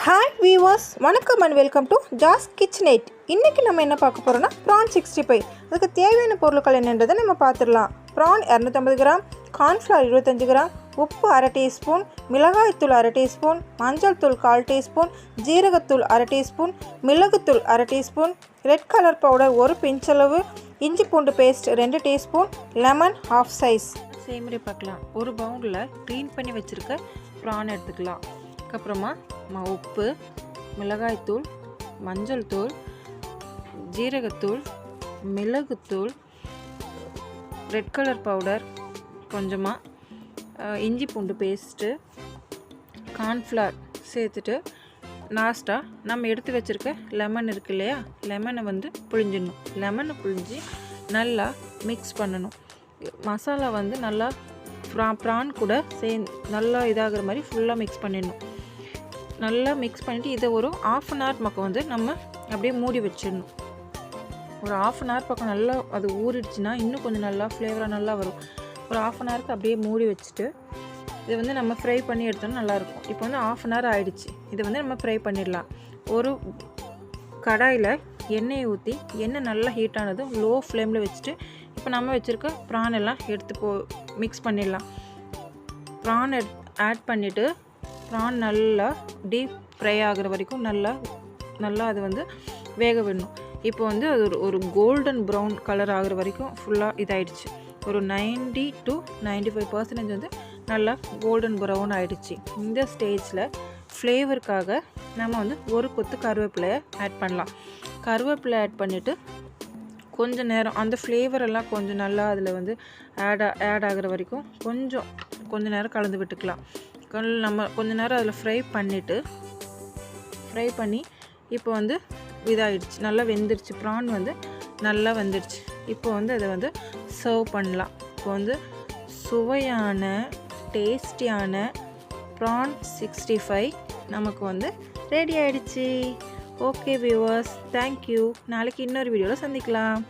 Hi viewers, வணக்கம் and welcome to ஜாஸ் கிச்சனேட். இன்றைக்கி நம்ம என்ன பார்க்க போகிறோன்னா ப்ரான் 65. அதுக்கு தேவையான பொருட்கள் என்னன்றதை நம்ம பார்த்துடலாம். ப்ரான் 250 கிராம், கார்ன்ஃப்ளவர் 25 கிராம், உப்பு அரை டீஸ்பூன், மிளகாய்த்தூள் அரை டீஸ்பூன், மஞ்சள் தூள் 1/4 டீஸ்பூன், ஜீரகத்தூள் அரை டீஸ்பூன், மிளகுத்தூள் அரை டீஸ்பூன், ரெட் கலர் பவுடர் 1 பிஞ்சளவு, இஞ்சி பூண்டு பேஸ்ட் 2 டீஸ்பூன், லெமன் ½ சைஸ். செய்முறை பார்க்கலாம். ஒரு பவுலில் க்ளீன் பண்ணி வச்சுருக்க ப்ரான் எடுத்துக்கலாம். அதுக்கப்புறமா உப்பு, மிளகாய்த்தூள், மஞ்சள் தூள், ஜீரகத்தூள், மிளகுத்தூள், ரெட் கலர் பவுடர் கொஞ்சமாக, இஞ்சி பூண்டு பேஸ்ட்டு, கார்ன்ஃப்ளவர் சேர்த்துட்டு லாஸ்ட்டாக நம்ம எடுத்து வச்சுருக்க லெமன் இருக்குது இல்லையா, லெமனை புழிஞ்சிடணும். லெமனை புழிஞ்சு நல்லா மிக்ஸ் பண்ணணும். மசாலா நல்லா ப்ரான் கூட நல்லா இதாகிற மாதிரி ஃபுல்லாக மிக்ஸ் பண்ணிடணும். நல்லா மிக்ஸ் பண்ணிவிட்டு இதை ஒரு ½ அன் ஹவர் பக்கம் நம்ம அப்படியே மூடி வச்சிடணும். ஒரு ½ அன் ஹவர் பக்கம் நல்லா அது ஊறிடுச்சுன்னா இன்னும் கொஞ்சம் நல்லா ஃப்ளேவராக நல்லா வரும். ஒரு ½ அன் ஹவருக்கு அப்படியே மூடி வச்சுட்டு இதை நம்ம ஃப்ரை பண்ணி எடுத்தோம்னா நல்லாயிருக்கும். இப்போ ½ அன் ஹவர் ஆகிடுச்சு. இதை நம்ம ஃப்ரை பண்ணிடலாம். ஒரு கடாயில் எண்ணெயை ஊற்றி எண்ணெய் நல்லா ஹீட் ஆனதும் லோ ஃப்ளேமில் வச்சுட்டு இப்போ நம்ம வச்சுருக்க ப்ரான் எல்லாம் எடுத்து மிக்ஸ் பண்ணிடலாம். ப்ரான் ஆட் பண்ணிவிட்டு ப்ரான் நல்லா டீப் ஃப்ரை ஆகிற வரைக்கும் நல்லா அது வேக விடணும். இப்போ அது ஒரு கோல்டன் ப்ரௌன் கலர் ஆகிற வரைக்கும் ஃபுல்லாக இதாகிடுச்சு. ஒரு 90 to 95% நல்லா கோல்டன் ப்ரௌன் ஆகிடுச்சு. இந்த ஸ்டேஜில் ஃப்ளேவருக்காக நம்ம ஒரு கொத்து கருவேப்பிலையை ஆட் பண்ணலாம். கருவேப்பிலை ஆட் பண்ணிவிட்டு கொஞ்சம் நேரம் அந்த ஃப்ளேவரெல்லாம் கொஞ்சம் நல்லா அதில் ஆட் ஆகிற வரைக்கும் கொஞ்சம் நேரம் கலந்து விட்டுக்கலாம். நம்ம கொஞ்ச நேரம் அதில் ஃப்ரை பண்ணி இப்போ இதாகிடுச்சு, நல்லா வெந்துடுச்சு. ப்ரான் நல்லா வெந்துடுச்சு. இப்போ அதை சர்வ் பண்ணலாம். இப்போ சுவையான டேஸ்டியான ப்ரான் 65 நமக்கு ரெடி ஆகிடுச்சு. Okay viewers, thank you. நாளைக்கு இன்னொரு வீடியோவில் சந்திக்கலாம்.